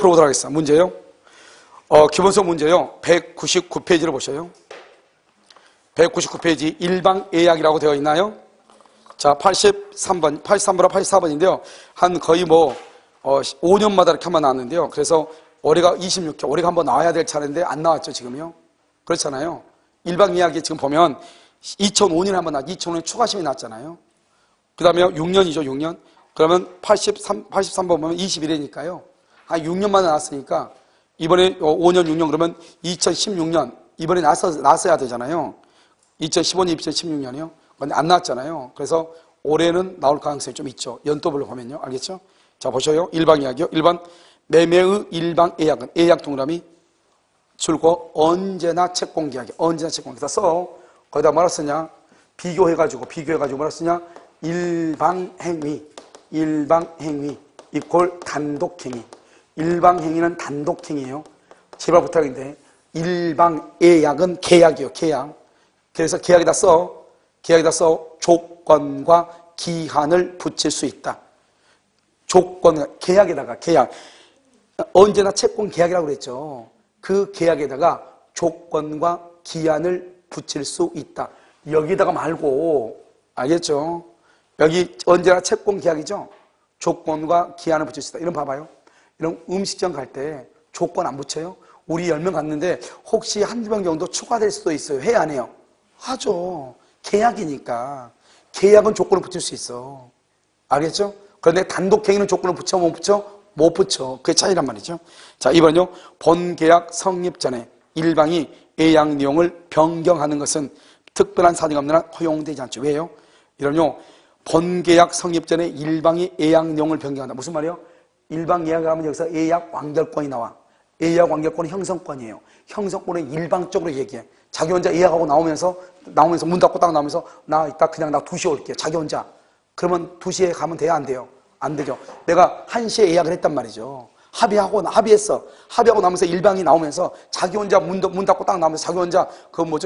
풀어보도록 하겠습니다. 문제요. 기본서 문제요. 199페이지를 보셔요. 199페이지 일방예약이라고 되어 있나요? 자, 83번, 83번과 84번인데요. 한 거의 5년마다 이렇게 한번 나왔는데요. 그래서 올해가 26회, 올해가 한번 나와야 될 차례인데 안 나왔죠, 지금요? 그렇잖아요. 일방예약이 지금 보면 2005년에 한번 나왔죠. 2005년에 추가심이 나왔잖아요. 그 다음에 6년이죠, 6년. 그러면 83번 보면 21회니까요. 한 6년만에 나왔으니까 이번에 5년, 6년 그러면 2016년, 이번에 나왔어야 되잖아요. 2015년, 2016년이요. 근데 안 나왔잖아요. 그래서 올해는 나올 가능성이 좀 있죠. 연도별로 보면요. 알겠죠? 자, 보셔요. 일방예약이요. 1번, 매매의 일방예약은 예약 동그라미 줄고 언제나 채권계약이 언제나 채권계약 써. 거기다 뭐라 쓰냐? 비교해가지고 뭐라 쓰냐? 일방행위 이퀄 단독행위. 일방행위는 단독행위예요. 제발 부탁인데 일방예약은 계약이요. 계약. 그래서 계약에다 써 조건과 기한을 붙일 수 있다. 계약에다가 계약. 언제나 채권 계약이라고 그랬죠. 그 계약에다가 조건과 기한을 붙일 수 있다. 여기다가 말고, 알겠죠? 여기 언제나 채권 계약이죠? 조건과 기한을 붙일 수 있다. 이런 봐봐요. 이런 음식점 갈 때 조건 안 붙여요? 우리 10명 갔는데 혹시 한두 명 정도 추가될 수도 있어요. 해야 안 해요? 하죠. 계약이니까. 계약은 조건을 붙일 수 있어. 알겠죠? 그런데 단독행위는 조건을 붙여, 못 붙여? 못 붙여. 그게 차이란 말이죠. 자, 이번요. 본계약 성립 전에 일방이 예약 내용을 변경하는 것은 특별한 사정이 없는 한 허용되지 않죠. 왜요? 이런요. 본계약 성립 전에 일방이 예약 내용을 변경한다. 무슨 말이에요? 일방 예약을 하면 여기서 예약 완결권이 나와. 예약 완결권은 형성권이에요. 형성권은 일방적으로 얘기해. 자기 혼자 예약하고 나오면서 문 닫고 딱 나오면서 나 이따 그냥 나 2시에 올게. 자기 혼자. 그러면 2시에 가면 돼요? 안 돼요? 안 되죠. 내가 1시에 예약을 했단 말이죠. 합의했어. 합의하고 나면서 일방이 나오면서 자기 혼자 문 닫고 딱 나오면서 자기 혼자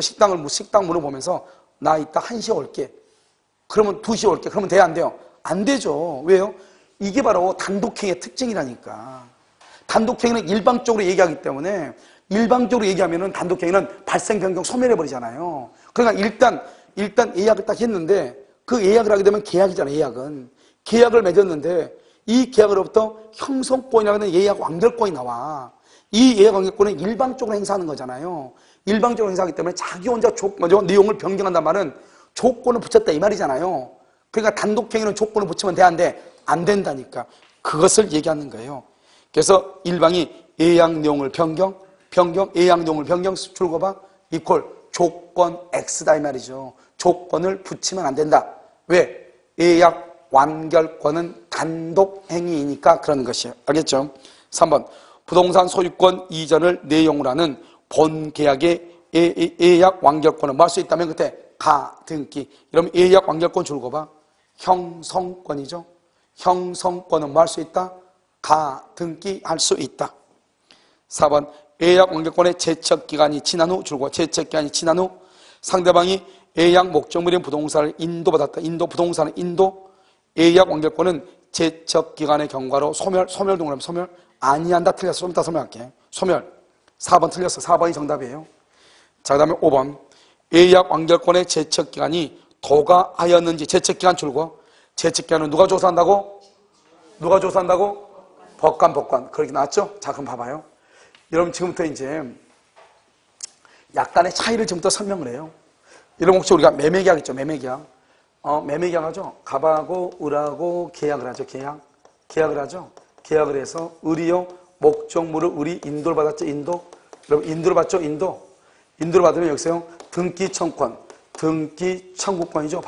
식당 문을 보면서 나 이따 1시에 올게. 그러면 2시에 올게. 그러면 돼요? 안 돼요? 안 되죠. 왜요? 이게 바로 단독행위의 특징이라니까. 단독행위는 일방적으로 얘기하기 때문에 일방적으로 얘기하면은 단독행위는 발생 변경 소멸해버리잖아요. 그러니까 일단 예약을 딱 했는데 그 예약을 하게 되면 계약이잖아요. 예약은. 계약을 맺었는데 이 계약으로부터 형성권이라는 예약 완결권이 나와. 이 예약 완결권은 일방적으로 행사하는 거잖아요. 일방적으로 행사하기 때문에 자기 혼자 내용을 변경한단 말은 조건을 붙였다 이 말이잖아요. 그러니까 단독행위는 조건을 붙이면 돼, 안 돼? 안 된다니까. 그것을 얘기하는 거예요. 그래서 일방이 예약 내용을 예약 내용을 줄거 봐. 이퀄 조건 X다 이 말이죠. 조건을 붙이면 안 된다. 왜? 예약 완결권은 단독행위이니까 그런 것이에요. 알겠죠? 3번 부동산 소유권 이전을 내용으로 하는 본계약의 예약 완결권을 뭐 할 수 있다면 그때 가등기. 이러면 예약 완결권 줄거 봐. 형성권이죠. 형성권은 뭐 할 수 있다? 가등기 할 수 있다. 4번 예약 완결권의 제척기간이 지난 후 줄거 제척기간이 지난 후 상대방이 예약 목적물인 부동산을 인도받았다. 부동산은 예약 완결권은 제척기간의 경과로 소멸 동그라미 소멸 아니한다. 틀렸어. 좀 이따 설명할게. 소멸. 4번 틀렸어. 4번이 정답이에요. 자, 그 다음에 5번 예약 완결권의 제척기간이 도가하였는지 제척기간 줄거 제척기간은 누가 조사한다고? 법관. 그렇게 나왔죠? 자, 그럼 봐봐요. 여러분 지금부터 이제 약간의 차이를 지금부터 설명을 해요. 여러분 혹시 우리가 매매계약 있죠? 매매계약 하죠? 갑하고 을하고 계약을 하죠. 계약을 하죠. 계약을 해서 을이요 목적물을 을이 인도를 받았죠. 여러분 인도를 받죠. 인도를 받으면 여기서요 등기 청구권이죠.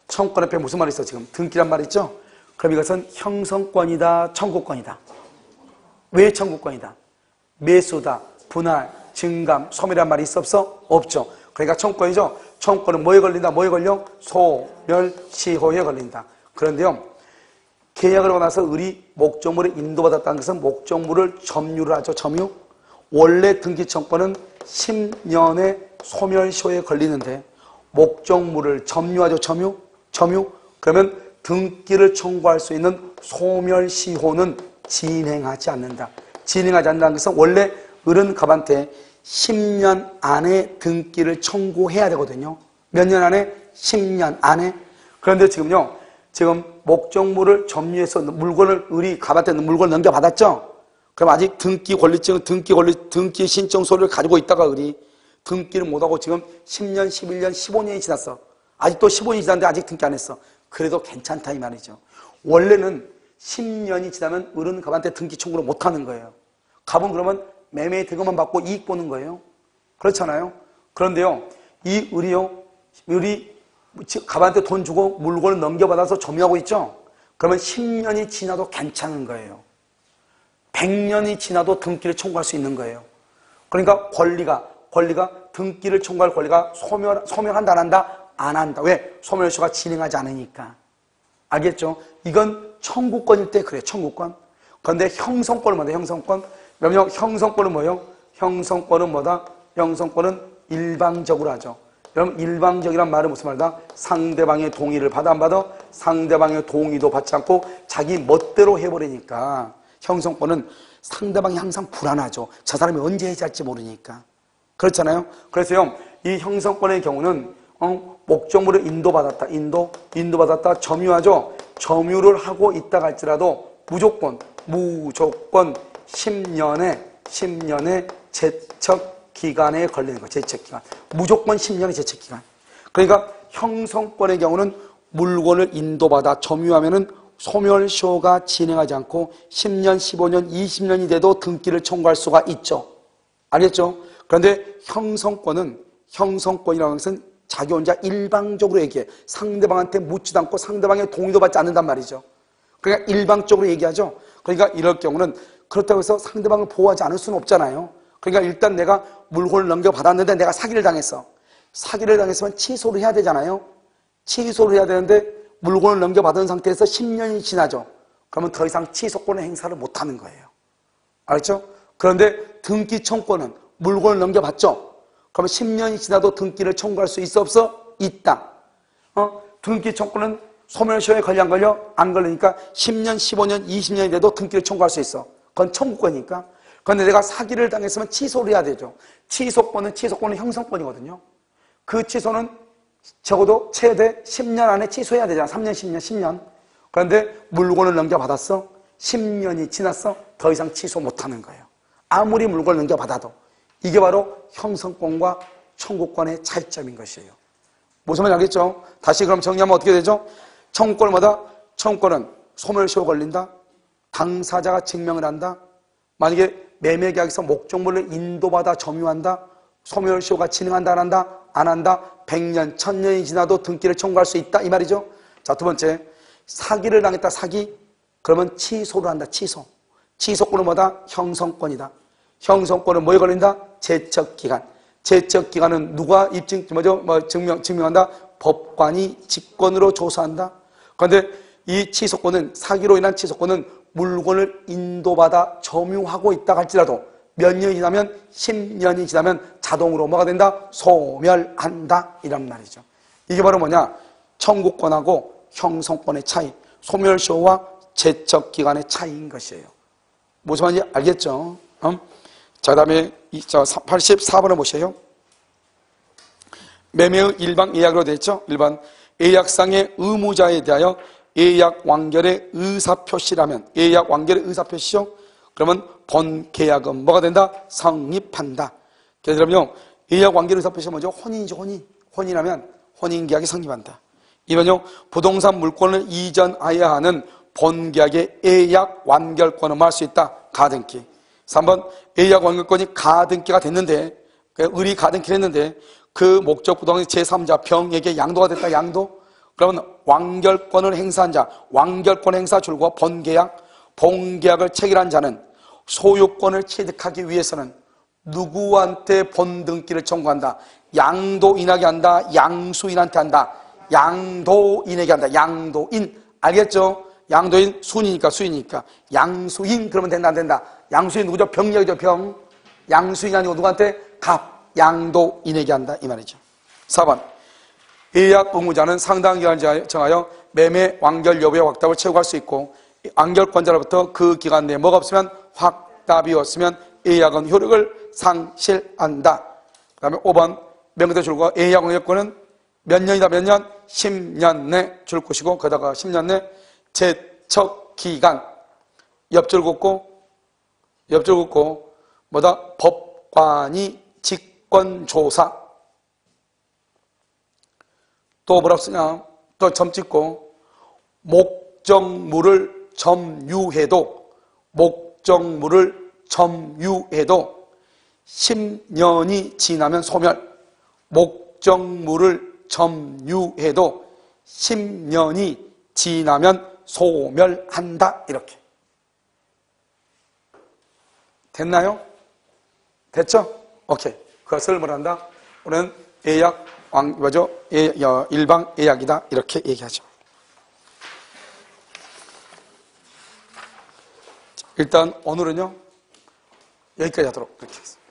청구권 옆에 무슨 말이 있어? 지금 등기란 말이 있죠? 그럼 이것은 형성권이다, 청구권이다. 왜 청구권이다? 매수다, 분할, 증감, 소멸이란 말이 있어 없어? 없죠. 그러니까 청구권이죠. 청구권은 뭐에 걸린다? 소멸시효에 걸린다. 그런데요 계약을 하고 나서 을이 목적물을 인도받았다는 것은 목적물을 점유를 하죠. 점유. 원래 등기 청구권은 10년의 소멸시효에 걸리는데 목적물을 점유하죠. 점유. 그러면 등기를 청구할 수 있는 소멸시효는 진행하지 않는다. 진행하지 않는다는 것은 원래 을은갑한테 10년 안에 등기를 청구해야 되거든요. 몇 년 안에? 10년 안에. 그런데 지금요, 지금 목적물을 점유해서 물건을 을이 갑한테 물건을 넘겨받았죠? 그럼 아직 등기 권리증, 등기 신청 서류를 가지고 있다가 을이 등기를 못하고 지금 10년, 11년, 15년이 지났어. 아직도 15년이 지났는데 아직 등기 안 했어. 그래도 괜찮다 이 말이죠. 원래는 10년이 지나면 을은 갑한테 등기 청구를 못하는 거예요. 갑은 그러면 매매 대금만 받고 이익 보는 거예요. 그렇잖아요. 그런데요, 이 을이 갑한테 돈 주고 물건을 넘겨받아서 점유하고 있죠. 그러면 10년이 지나도 괜찮은 거예요. 100년이 지나도 등기를 청구할 수 있는 거예요. 그러니까 권리가 등기를 청구할 권리가 소멸한다 안 한다? 안 한다. 왜? 소멸시효가 진행하지 않으니까. 알겠죠? 이건 청구권일 때 그래요. 청구권. 그런데 형성권은 뭐다? 형성권. 그러면 형성권은 뭐예요? 형성권은 뭐다? 형성권은 일방적으로 하죠. 여러분 일방적이란 말은 무슨 말이다? 상대방의 동의를 받아 안 받아? 상대방의 동의도 받지 않고 자기 멋대로 해버리니까 형성권은 상대방이 항상 불안하죠. 저 사람이 언제 해지할지 모르니까. 그렇잖아요. 그래서요, 이 형성권의 경우는 목적물을 인도받았다. 인도받았다. 점유하죠. 점유를 하고 있다 할지라도 무조건 10년의 제척 기간에 걸리는 거예요. 제척 기간. 무조건 10년의 제척 기간. 그러니까 형성권의 경우는 물건을 인도받아 점유하면은 소멸시효가 진행하지 않고 10년, 15년, 20년이 돼도 등기를 청구할 수가 있죠. 알겠죠? 그런데 형성권이라는 것은 자기 혼자 일방적으로 얘기해. 상대방한테 묻지도 않고 상대방의 동의도 받지 않는단 말이죠. 그러니까 일방적으로 얘기하죠. 그러니까 이럴 경우는 그렇다고 해서 상대방을 보호하지 않을 수는 없잖아요. 그러니까 일단 내가 물건을 넘겨받았는데 내가 사기를 당했어. 사기를 당했으면 취소를 해야 되잖아요. 취소를 해야 되는데 물건을 넘겨받은 상태에서 10년이 지나죠. 그러면 더 이상 취소권의 행사를 못하는 거예요. 알겠죠? 그런데 등기 청구권은 물건을 넘겨받죠. 그러면 10년이 지나도 등기를 청구할 수 있어 없어? 있다. 등기 청구는 소멸시효에 걸려 안 걸려? 안 걸리니까 10년, 15년, 20년이 돼도 등기를 청구할 수 있어. 그건 청구권이니까. 그런데 내가 사기를 당했으면 취소를 해야 되죠. 취소권은 형성권이거든요. 그 취소는 적어도 최대 10년 안에 취소해야 되잖아. 3년, 10년, 10년. 그런데 물건을 넘겨받았어. 10년이 지났어. 더 이상 취소 못하는 거예요. 아무리 물건을 넘겨받아도. 이게 바로 형성권과 청구권의 차이점인 것이에요. 무슨 말인지 알겠죠? 다시 그럼 정리하면 어떻게 되죠? 청구권마다 청구권은 소멸시효 걸린다. 당사자가 증명을 한다. 만약에 매매계약에서 목적물을 인도받아 점유한다. 소멸시효가 진행한다 안 한다? 안 한다. 100년, 1000년이 지나도 등기를 청구할 수 있다 이 말이죠. 자, 두 번째, 사기를 당했다. 사기. 그러면 취소를 한다. 취소권은 뭐다? 형성권이다. 형성권은 뭐에 걸린다? 제척기간. 제척기간은 누가 증명한다? 법관이 직권으로 조사한다. 그런데 이 취소권은, 사기로 인한 취소권은 물건을 인도받아 점유하고 있다 할지라도 몇 년이 지나면 10년이 지나면 자동으로 뭐가 된다? 소멸한다 이란 말이죠. 이게 바로 뭐냐? 청구권하고 형성권의 차이, 소멸시효와 제척기간의 차이인 것이에요. 무슨 말인지 알겠죠? 자, 다음에 84번을 보세요. 매매의 일방 예약으로 되어 있죠. 1번 예약상의 의무자에 대하여 예약 완결의 의사표시라면, 예약 완결의 의사표시죠. 그러면 본 계약은 뭐가 된다? 성립한다. 그러면 예약 완결 의사표시가 뭐죠? 혼인이죠. 혼인하면 혼인계약이 성립한다. 2번요. 부동산 물권을 이전하여야 하는 본 계약의 예약 완결권은 뭐 할 수 있다? 가등기. 3번 예약 완결권이 가등기가 됐는데, 을이 가등기를 했는데 그 목적 부동산의 제3자 병에게 양도가 됐다. 양도. 그러면 완결권을 행사한 자, 완결권 행사 줄과 본계약, 본계약을 체결한 자는 소유권을 취득하기 위해서는 누구한테 본등기를 청구한다? 양도인에게 한다? 양수인한테 한다? 양도인에게 한다. 양도인. 알겠죠? 양도인 순이니까 수이니까. 양수인 그러면 된다 안 된다? 양수인 누구죠? 병력이죠. 병. 양수인이 아니고 누구한테? 갑. 양도인에게 한다 이 말이죠. 4번 예약 의무자는 상당 기간을 정하여 매매 완결 여부의 확답을 채우할 수 있고 완결권자로부터 그 기간 내에 뭐가 없으면 답이 없으면 예약은 효력을 상실한다. 그 다음에 5번 명대 줄과 예약의 여건은 몇 년이다 몇 년? 10년 내 줄 것이고 거기다가 10년 내 제척기간 옆줄 긋고 뭐다? 법관이 직권조사 또 뭐라고 쓰냐? 또 점 찍고 목적물을 점유해도 10년이 지나면 소멸. 목적물을 점유해도 10년이 지나면 소멸한다. 이렇게. 됐나요? 됐죠? 오케이. 그것을 뭐란다? 우리는 예약, 일방 예약이다. 이렇게 얘기하죠. 일단 오늘은요, 여기까지 하도록 그렇게 했습니다.